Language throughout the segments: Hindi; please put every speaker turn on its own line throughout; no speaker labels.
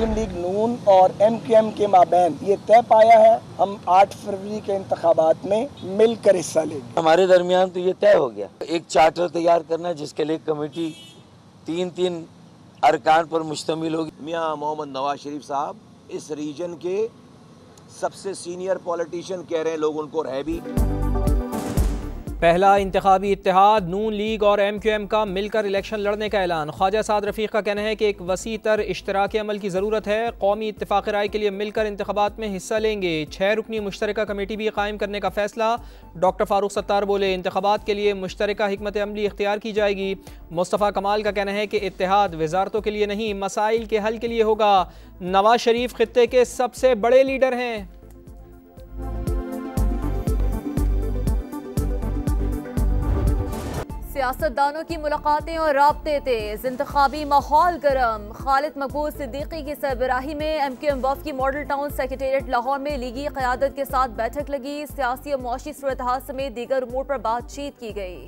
मुस्लिम लीग नून और MQM के माबैन ये तय पाया है, हम 8 फरवरी के इंतखाबात में मिलकर हिस्सा लेंगे।
हमारे दरमियान तो ये तय हो गया, एक चार्टर तैयार करना जिसके लिए कमेटी 3 अरकान पर मुश्तमिल होगी।
मियाँ मोहम्मद नवाज शरीफ साहब इस रीजन के सबसे सीनियर पॉलिटिशियन कह रहे हैं, लोग उनको रह भी।
पहला इंतखाबी इत्तेहाद नून लीग और MQM का मिलकर इलेक्शन लड़ने का ऐलान। ख्वाजा साद रफीक का कहना है कि एक वसी तर इश्तराकी अमल की ज़रूरत है। कौमी इत्तेफाक राय के लिए मिलकर इंतखाबात में हिस्सा लेंगे। 6 रुकनी मुश्तरका कमेटी भी कायम करने का फैसला। डॉक्टर फारूक सत्तार बोले, इंतखाबात के लिए मुश्तरका हिकमत अमली इख्तियार की जाएगी। मुस्तफ़ा कमाल का कहना है कि इत्तेहाद वजारतों के लिए नहीं, मसाइल के हल के लिए होगा। नवाज शरीफ खित्ते के सबसे बड़े लीडर हैं।
सियासतदानों की मुलाकातें और राब्ते तेज, इंतखाबी माहौल गर्म। खालिद मकबूल सिद्दीकी की सरबराही में MQM वफ़द की मॉडल टाउन सेक्रेटेरिएट लाहौर में लीगी क़यादत के साथ बैठक लगी। सियासी और मुआशी सूरत-हाल समेत दीगर उमूर पर बातचीत की गई।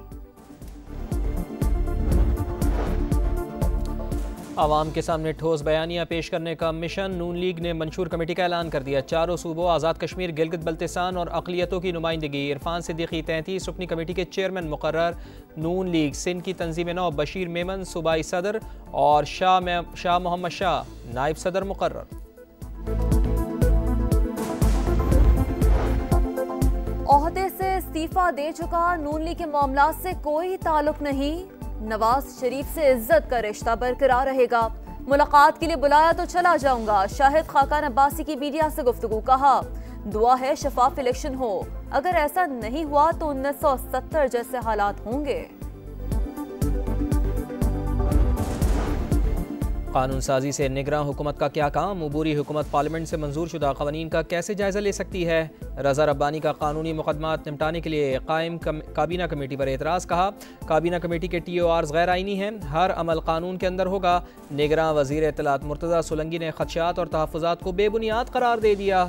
आवाम के सामने ठोस बयानियाँ पेश करने का मिशन। नून लीग ने मंशूर कमेटी का ऐलान कर दिया। चारों सूबों आज़ाद कश्मीर, गिलगित बल्तिस्तान और अक़लियतों की नुमाइंदगी। इरफान सिद्दीकी 33 रुकनी कमेटी के चेयरमैन मुकर्रर। नून लीग सिंध की तंजीम नौ बशीर मेमन सूबाई सदर और शाह मोहम्मद शाह नायब सदर मुकर्रर।
ओहदे से इस्तीफा दे चुका, नून लीग के मामलात से कोई ताल्लुक नहीं। नवाज शरीफ से इज्जत का रिश्ता बरकरार रहेगा। मुलाकात के लिए बुलाया तो चला जाऊंगा। शाहिद खाकान अब्बासी की मीडिया से गुफ्तगू। कहा, दुआ है शफाफ इलेक्शन हो, अगर ऐसा नहीं हुआ तो 1970 जैसे हालात होंगे।
कानून साजी से निगरान हुकूमत का क्या काम? अबूरी हुकूमत पार्लियामेंट से मंजूर शुदा क़वानीन का कैसे जायज़ा ले सकती है? रज़ा रब्बानी का कानूनी मुकदमात निपटाने के लिए कायम काबीना कमेटी पर एतराज़। कहा, काबीना कमेटी के TORs गैर आइनी हैं, हर अमल कानून के अंदर होगा। निगरान वज़ीर इत्तलात मुर्तज़ा सोलंकी ने खदशात और तहफ़्फ़ुज़ात को बेबुनियाद करार दे दिया।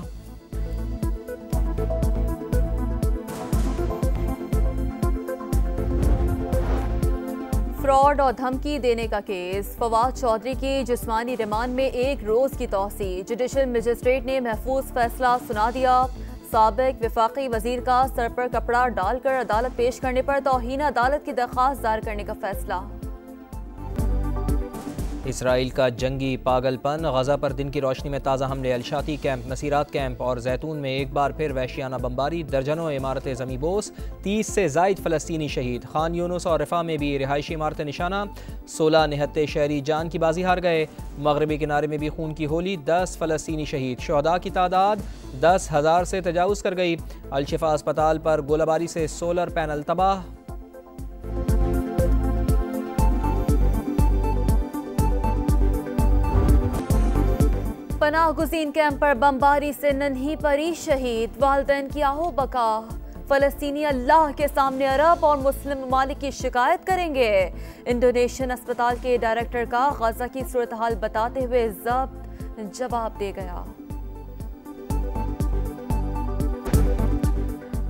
फ्रॉड और धमकी देने का केस। फवाद चौधरी की जिस्मानी रिमांड में 1 रोज की तौसीह। जुडिशल मजिस्ट्रेट ने महफूज फैसला सुना दिया। साबिक वफाकी वजीर का सर पर कपड़ा डालकर अदालत पेश करने पर तौहीन अदालत की दरख्वास्त दायर करने का फैसला।
इसराइल का जंगी पागलपन। गजा पर दिन की रोशनी में ताज़ा हमले। अलशाती कैंप, नसीरात कैंप और जैतून में एक बार फिर वहशियाना बमबारी। दर्जनों इमारतें ज़मींबोस, 30 से ज़ायद फ़लस्तीनी शहीद। खान यूनुस और रफ़ा में भी रिहायशी इमारतें निशाना। 16 निहत्ते शहरी जान की बाजी हार गए। मगरबी किनारे में भी खून की होली। 10 फ़लस्तीनी शहीद। शुहदा की तादाद 10,000 से तजावुज़ कर गई। अलशिफा अस्पताल पर गोलाबारी से सोलर पैनल तबाह।
पनाह गुज़ीन कैंप पर बमबारी से नन्ही परी शहीद। वालिदैन की आहो बका। फ़लस्तीनी अल्लाह के सामने अरब और मुस्लिम ममालिक की शिकायत करेंगे। इंडोनेशियन अस्पताल के डायरेक्टर का गजा की सूरत हाल बताते हुए ज़ब्त जवाब दे गया।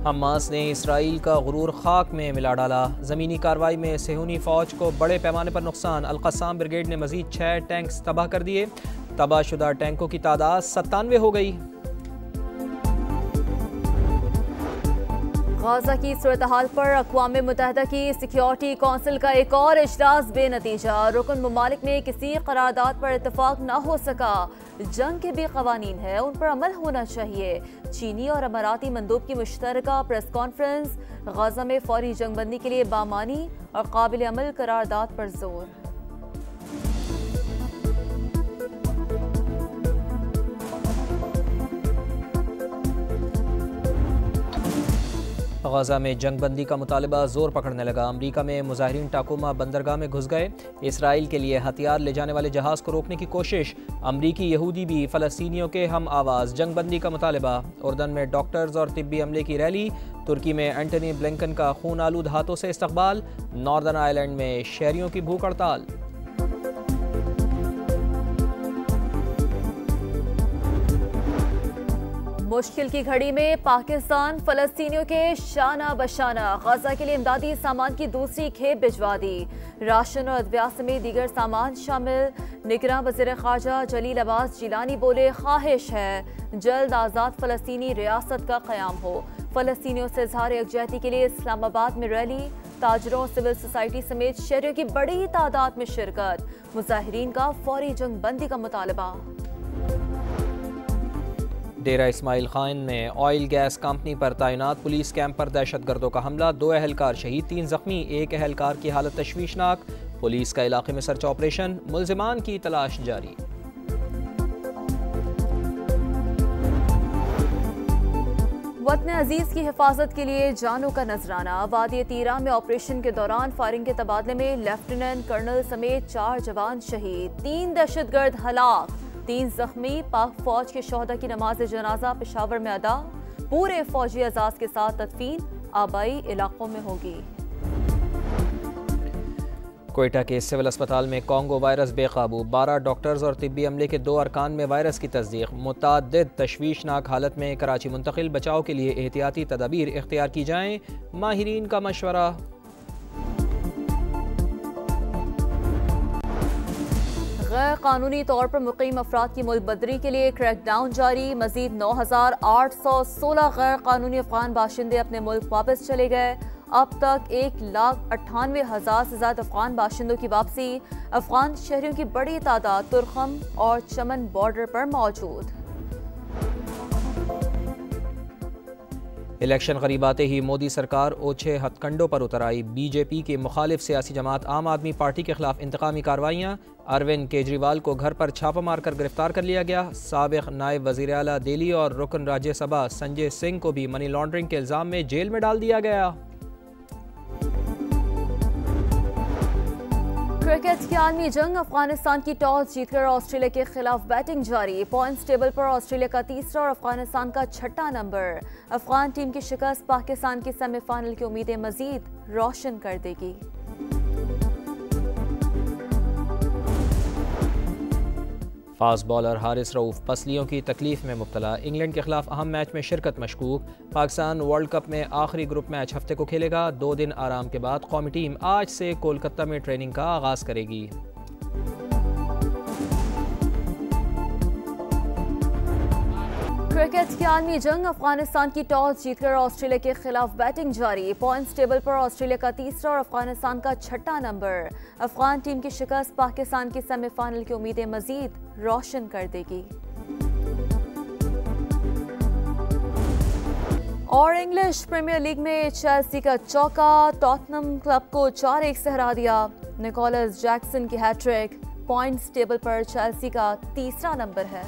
हमास ने इसराइल का गुरूर खाक में मिला डाला। ज़मीनी कार्रवाई में सेहूनी फ़ौज को बड़े पैमाने पर नुकसान। अल-क़स्साम ब्रिगेड ने मज़ीद 6 टैंक्स तबाह कर दिए। तबाहशुदा टैंकों की तादाद 97 हो गई।
गाज़ा की सूरत हाल पर अक़वाम मुत्तहिदा की सिक्योरिटी कौंसिल का एक और इजलास बेनतीजा। रुकन ममालिक में किसी करारदाद पर इत्तफाक न हो सका। जंग के भी क़वानीन है, उन पर अमल होना चाहिए। चीनी और अमाराती मंदूब की मुश्तरका प्रेस कॉन्फ्रेंस। गाज़ा में फौरी जंगबंदी के लिए बामानी और काबिल अमल करारदाद पर जोर।
गाज़ा में जंगबंदी का मुतालबा जोर पकड़ने लगा। अमरीका में मुजाहिरीन टाकोमा बंदरगाह में घुस गए। इसराइल के लिए हथियार ले जाने वाले जहाज़ को रोकने की कोशिश। अमरीकी यहूदी भी फ़लस्तीनियों के हम आवाज़। जंगबंदी का मुतालबा। उर्दन में डॉक्टर्स और तिब्बी अमले की रैली। तुर्की में एंटनी ब्लिंकन का खून आलूद हाथों से इस्तकबाल। नॉर्दर्न आयरलैंड में शहरियों की भूख हड़ताल।
मुश्किल की घड़ी में पाकिस्तान फलस्तीनियों के शाना बशाना गजा के लिए इमदादी सामान की दूसरी खेप भिजवा दी। राशन और अदविया समेत दीगर सामान शामिल। निगरां वज़ीर ख़ारजा जलील अब्बास जिलानी बोले, ख्वाहिश है जल्द आज़ाद फलस्तीनी रियासत का क़याम हो। फलस्तीनियों से इज़हार यकजहती के लिए इस्लामाबाद में रैली। ताजरों, सिविल सोसाइटी समेत शहरियों की बड़ी तादाद में शिरकत। मुजाहिरीन का फौरी जंग बंदी का मुतालबा।
डेरा इस्माइल खान में ऑयल गैस कंपनी पर तैनात पुलिस कैंप पर दहशतगर्दों का हमला। 2 अहलकार शहीद, 3 जख्मी। एक अहलकार की हालत तशवीशनाक। पुलिस का इलाके में सर्च ऑपरेशन। मुल्जिमान की तलाश जारी।
वतन अजीज की हिफाजत के लिए जानों का नजराना। वादी तीरा में ऑपरेशन के दौरान फायरिंग के तबादले में लेफ्टिनेंट कर्नल समेत 4 जवान शहीद, 3 दहशतगर्द हलाक, 3 जख्मी। पाक फौज के शोहदा की नमाज जनाजा पेशावर में अदा। पूरे फौजी एजाज के साथ तदफीन आबाई इलाकों में होगी।
कोयटा के सिविल अस्पताल में कॉन्गो वायरस बेकाबू। 12 डॉक्टर्स और तिब्बी अमले के 2 अरकान में वायरस की तस्दीक। मुताद्दिद तशवीशनाक हालत में कराची मुंतकिल। बचाव के लिए एहतियाती तदाबीर इख्तियार की जाएँ, माहिरीन का मशवरा।
गैर कानूनी तौर पर मुकीम अफराद की मुल्क बदरी के लिए क्रैकडाउन जारी। मजीद 9,816 गैर कानूनी अफगान बाशिंदे अपने मुल्क वापस चले गए। अब तक 1,98,000 से ज्यादा अफगान बाशिंदों की वापसी। अफगान शहरियों की बड़ी तादाद तुरखम और चमन बॉर्डर पर मौजूद।
इलेक्शन करीब आते ही मोदी सरकार ओछे हथकंडों पर उतर आई। बीजेपी की मुखालिफ सियासी जमात आम आदमी पार्टी के खिलाफ इंतकामी कार्रवाइयाँ। अरविंद केजरीवाल को घर पर छापा मारकर गिरफ्तार कर लिया गया। साबिक नायब वजीर आला दिल्ली और रुकन राज्यसभा संजय सिंह को भी मनी लॉन्ड्रिंग के इल्जाम में जेल में डाल दिया गया।
क्रिकेट की आलमी जंग। अफगानिस्तान की टॉस जीतकर ऑस्ट्रेलिया के खिलाफ बैटिंग जारी। पॉइंट्स टेबल पर ऑस्ट्रेलिया का 3रा और अफगानिस्तान का 6ठा नंबर। अफगान टीम की शिकस्त पाकिस्तान की सेमीफाइनल की उम्मीदें मजीद रोशन कर देगी।
फास्ट बॉलर हारिस रऊफ पसलियों की तकलीफ में मुब्तला। इंग्लैंड के खिलाफ अहम मैच में शिरकत मशकूक। पाकिस्तान वर्ल्ड कप में आखिरी ग्रुप मैच हफ्ते को खेलेगा। 2 दिन आराम के बाद कौमी टीम आज से कोलकाता में ट्रेनिंग का आगाज करेगी।
क्रिकेट की आलमी जंग। अफगानिस्तान की टॉस जीतकर ऑस्ट्रेलिया के खिलाफ बैटिंग जारी। पॉइंट्स टेबल पर ऑस्ट्रेलिया का 3रा और अफगानिस्तान का 6ठा नंबर। अफगान टीम की शिकस्त पाकिस्तान की सेमीफाइनल की उम्मीदें मजीद रोशन कर देगी। और इंग्लिश प्रीमियर लीग में चेल्सी का चौका टॉटनम क्लब को 4-1 से हरा दिया। निकोलस जैक्सन की हैट्रिक। पॉइंट्स टेबल पर चेल्सी का 3रा नंबर है।